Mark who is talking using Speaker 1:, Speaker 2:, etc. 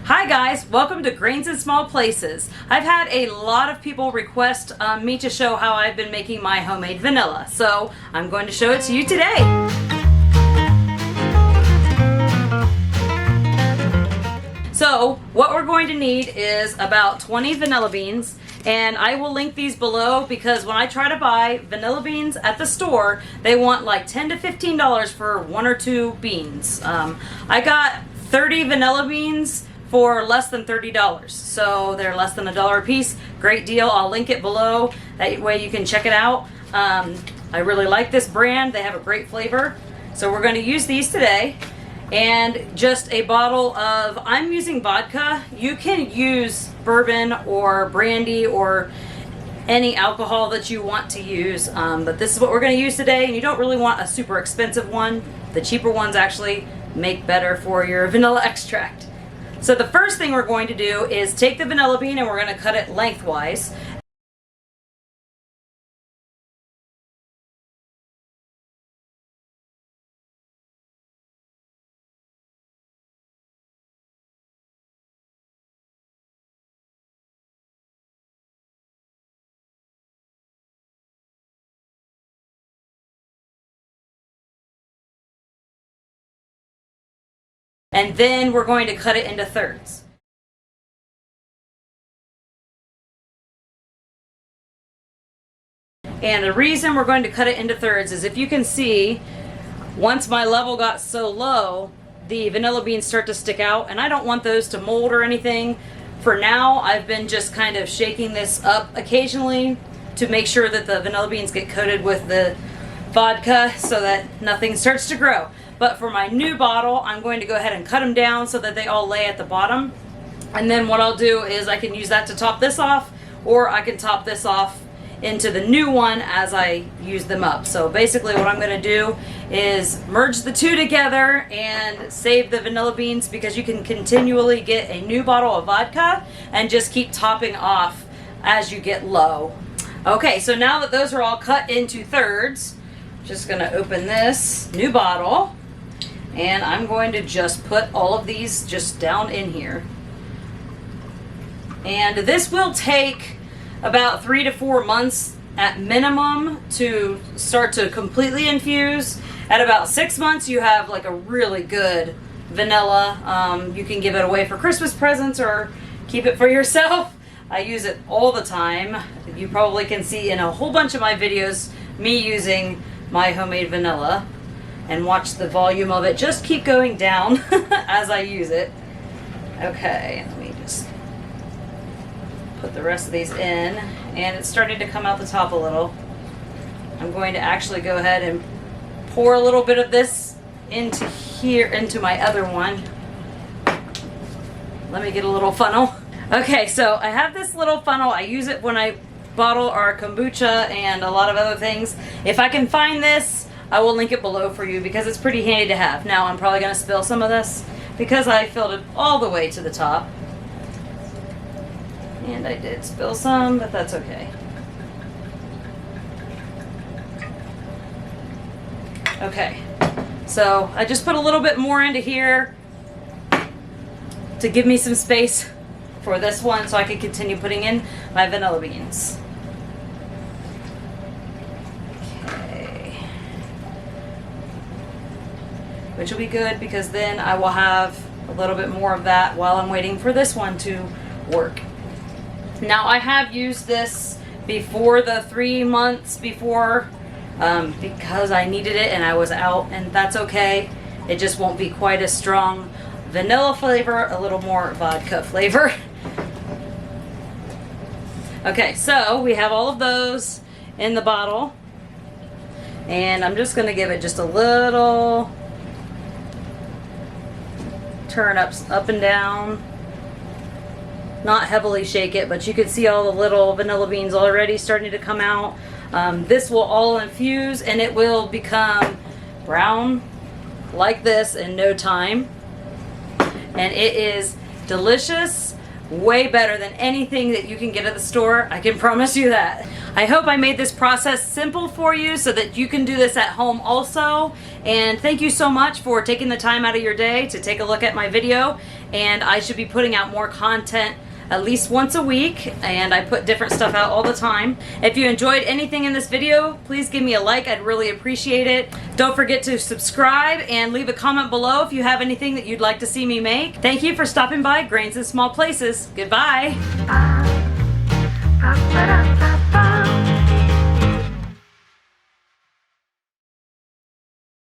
Speaker 1: Hi guys, welcome to Grains in Small Places. I've had a lot of people request me to show how I've been making my homemade vanilla, so I'm going to show it to you today. So what we're going to need is about 20 vanilla beans, and I will link these below because when I try to buy vanilla beans at the store, they want like $10 to $15 for one or two beans. I got 30 vanilla beans for less than $30, so they're less than $1 a piece. Great deal. I'll link it below, that way you can check it out. I really like this brand. They have a great flavor, so we're going to use these today. And just a bottle of, I'm using vodka. You can use bourbon or brandy or any alcohol that you want to use, but this is what we're going to use today. And you don't really want a super expensive one. The cheaper ones actually make better for your vanilla extract. So the first thing we're going to do is take the vanilla bean and we're going to cut it lengthwise. And then we're going to cut it into thirds. And the reason we're going to cut it into thirds is, if you can see, once my level got so low, the vanilla beans start to stick out, and I don't want those to mold or anything. For now, I've been just kind of shaking this up occasionally to make sure that the vanilla beans get coated with the vodka so that nothing starts to grow. But for my new bottle, I'm going to go ahead and cut them down so that they all lay at the bottom. And then what I'll do is I can use that to top this off, or I can top this off into the new one as I use them up. So basically what I'm going to do is merge the two together and save the vanilla beans, because you can continually get a new bottle of vodka and just keep topping off as you get low. Okay, so now that those are all cut into thirds, I'm just going to open this new bottle. And I'm going to just put all of these just down in here. And this will take about 3 to 4 months at minimum to start to completely infuse. At about 6 months, you have like a really good vanilla. You can give it away for Christmas presents or keep it for yourself. I use it all the time. You probably can see in a whole bunch of my videos me using my homemade vanilla. And watch the volume of it just keep going down as I use it. Okay, let me just put the rest of these in, and it's starting to come out the top a little. I'm going to actually go ahead and pour a little bit of this into here, into my other one. Let me get a little funnel. Okay, so I have this little funnel. I use it when I bottle our kombucha and a lot of other things. If I can find this, I will link it below for you because it's pretty handy to have. Now I'm probably going to spill some of this because I filled it all the way to the top. And I did spill some, but that's okay. Okay, so I just put a little bit more into here to give me some space for this one so I can continue putting in my vanilla beans. Which will be good because then I will have a little bit more of that while I'm waiting for this one to work. Now I have used this before the 3 months before because I needed it and I was out, and that's okay. It just won't be quite as strong vanilla flavor, a little more vodka flavor. Okay, so we have all of those in the bottle, and I'm just going to give it just a little turn ups up and down. Not heavily shake it, but you can see all the little vanilla beans already starting to come out. This will all infuse and it will become brown like this in no time. And it is delicious, way better than anything that you can get at the store. I can promise you that. I hope I made this process simple for you so that you can do this at home also. And thank you so much for taking the time out of your day to take a look at my video. And I should be putting out more content at least once a week, and I put different stuff out all the time. If you enjoyed anything in this video, please give me a like. I'd really appreciate it. Don't forget to subscribe and leave a comment below if you have anything that you'd like to see me make. Thank you for stopping by Grains in Small Places. Goodbye.